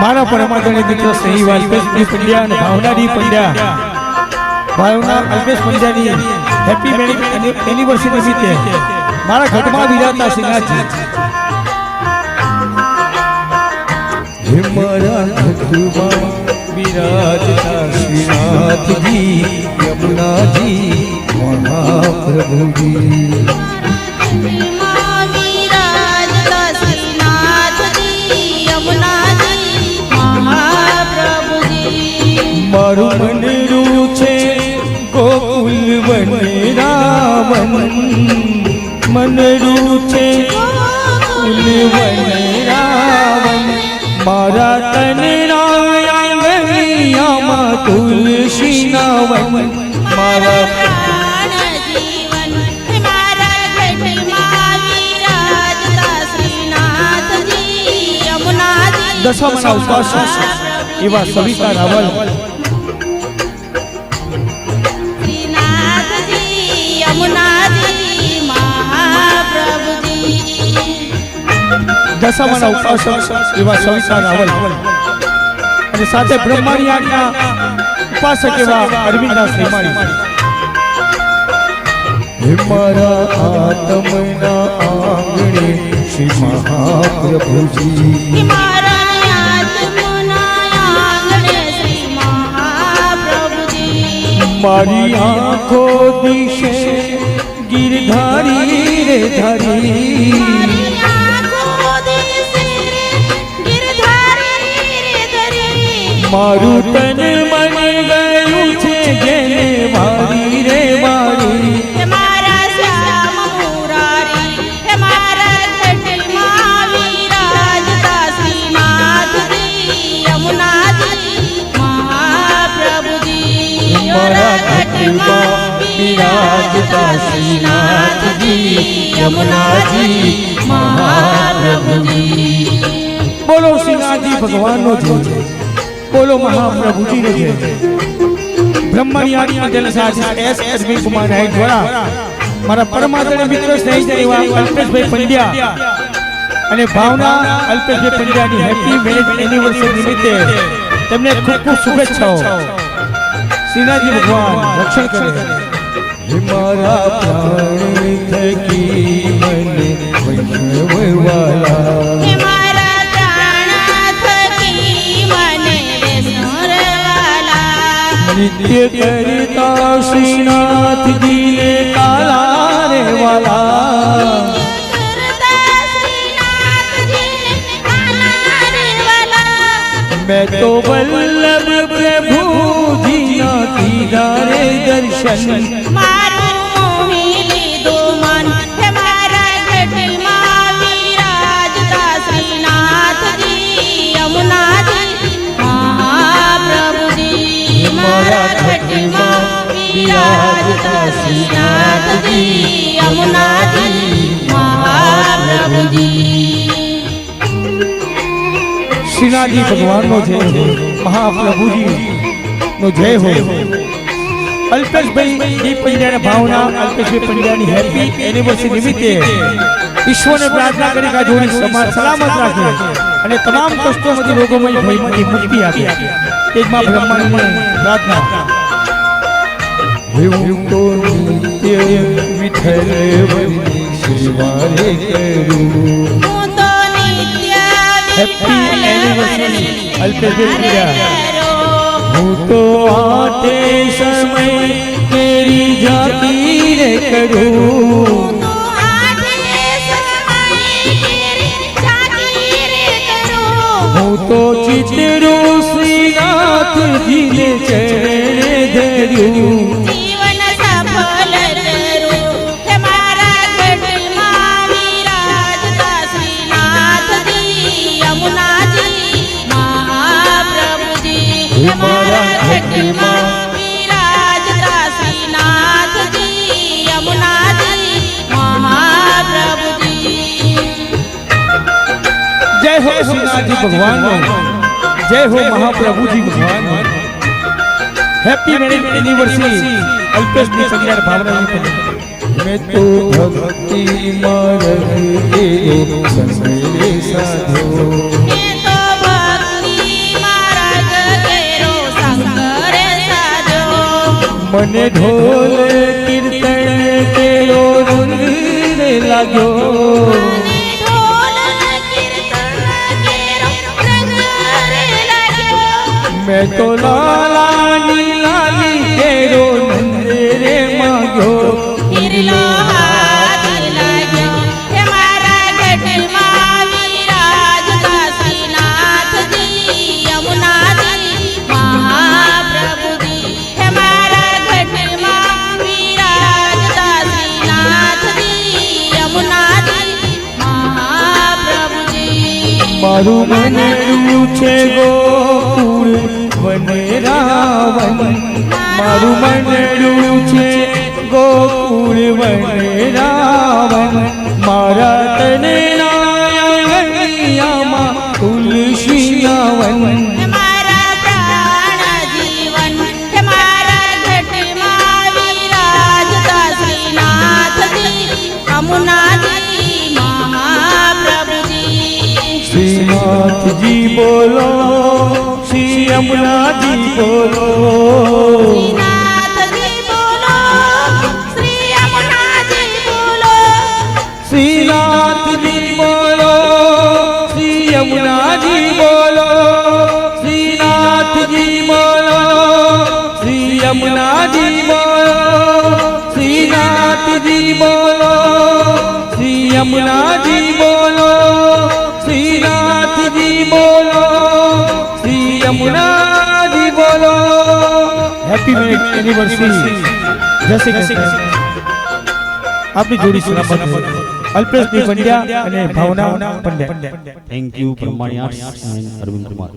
મારા પરમાદરણીય મિત્ર સ્નેહી અલ્પેશજી પંડ્યા અને ભાવનાજી પંડ્યા ભાવના અલ્પેશ પંડ્યાની હેપી મેરેજ એનિવર્સરી નિમિત્તે મારા ઘટમાં બિરાજતા શ્રીનાથજી મારા ઘટમાં બિરાજતા શ્રીનાથજી યમુનાજી મહાપ્રભુજી મારું મનરું છે ગોકુલ વનરાવન મનરું છે ગોકુલ વનરાવન મારા તન રાયામાં તુલસી નાવન મારા જીવન મારા ઘટમાં વિરાજતા શ્રીનાથજી યમુનાજી દશામાના ઉપાસક એવા સવિતા રાવલ દશામાના ઉપાસક એવા સવિતા રાવલ અને સાથે બ્રહ્માની આજ્ઞા ઉપાસક એવા અરવિંદા શ્રીમાળી મારા આત્મના આંગણે શ્રી મહાપ્રભુજી મારી આંખો દિશે ગિરધારી રે ધારી મારું તન મન ગયું છે જેને મારી રે મારી મારા શ્યામ મુરારી મારા ઘટમાં વિરાજતા શ્રીનાથજી યમુનાજી મહાપ્રભુજી મારા ઘટમાં બિરાજતા શ્રીનાથજી યમુનાજી મહાપ્રભુજી બોલો શ્રીનાથજી ભગવાનનો જય બોલો મહાપ્રભુજીનો જય બ્રહ્મની આજ્ઞા જલસાજી એસ બી કુમાર નાયક દ્વારા મારા પરમાદરણીય મિત્ર સ્નેહિત એવા અલ્પેશભાઈ પંડ્યા અને ભાવના અલ્પેશભાઈ પંડ્યાની હેપી મેરેજ એનિવર્સરી નિમિત્તે તેમને ખૂબ ખૂબ શુભેચ્છાઓ શ્રીનાથજી ભગવાન રક્ષણ કરે મારા પ્રાણ થકી મને વૈષ્ણવવાલા નિત્ય કરતા શ્રીનાથજીને કાલા રે વાલા मैं तो वल्लभ प्रभुजी ना दीदा रे दर्शन मारो मोही लीधो मन हमारा घटમાં વિરાજતા શ્રીનાથજી યમુનાજી મહાપ્રભુજી મારા ઘટમાં વિરાજતા શ્રીનાથજી યમુનાજી મહાપ્રભુજી શ્રીનાથજી ભગવાનનો જય મહાપ્રભુજી નો જય હો અલ્પેશભાઈ જી પંડ્યાના ભાવના અલ્પેશભાઈ પંડ્યાની હેપી એનિવર્સરી નિમિત્તે ઈશ્વરને પ્રાર્થના કરી કે જોડી સમાજ સલામત રાખે અને તમામ કષ્ટોમાંથી રોગોમાંથી ભયમાંથી મુક્તિ આપે તે જ માં બ્રહ્માની પ્રાર્થના હું તો નિત્ય વિઠ્ઠલ વરની સેવા રે કરું હેપી એનિવર્સરી અલ્પેશભાઈ પંડ્યા હું તો આતે સમય તેરી જાતી રે કરું હું તો ચિતરું શ્રીનાથજીને ચરણે ધર્યું જીવન સફળ કરું મારા ઘટમાં વિરાજતા શ્રીનાથજી યમુનાજી મહાપ્રભુજી મારા ઘટમાં વિરાજતા શ્રીનાથજી યમુનાજી મહાપ્રભુજી જય હો શ્રીનાથજી ભગવાનનો જય હો મહાપ્રભુજી ભગવાનનો હેપી મેરેજ એનિવર્સરી અલ્પેશભાઈ પંડ્યા ભાવનાજી પંડ્યા मैं तो भक्ति मार्ग के संग रे साधो मैं तो भक्ति મને ઢોલ કીર્તન કેરો રંગ રે લાગ્યો મને ઢોલ કીર્તન કેરો રંગ રે લાગ્યો મેં તો લાલાની લાલી કેરો નંદ રે માગ્યો હિરલો હાથ લાગ્યો હે મારા ગઢમાં વિરાજતા શ્રીનાથજી યમુનાજી મહાપ્રભુજી હે મારા ગઢમાં વિરાજતા શ્રીનાથજી યમુનાજી મહાપ્રભુજી મારું મનડું છે ગોકુળ વનરાવન મારું મનડું છે ગોકુળ વનરાવન મારા તને નાયણિયામાં તુલસીયાવન હે મારા પ્રાણ જીવન હે મારા ઘટમાં વિરાજતા શ્રીનાથજી યમુનાજી મહાપ્રભુજી શ્રીનાથજી બોલો શ્રી યમુનાજી બોલો શ્રીનાથજી બોલો શ્રી યમુનાજી બોલો શ્રીનાથજી બોલો શ્રી યમુનાજી બોલો શ્રીનાથજી બોલો શ્રી યમુનાજી બોલો શ્રીનાથજી બોલો શ્રી યમુનાજી બોલો શ્રીનાથજી બોલો શ્રી યમુનાજી બોલો હેપી મેરેજ એનિવર્સરી જય શ્રી કૃષ્ણ આપની જોડી સલામત રહે અલ્પેશજી પંડ્યા અને ભાવના Pandya Thank you, Brahmani Arts and Arvind Kumar.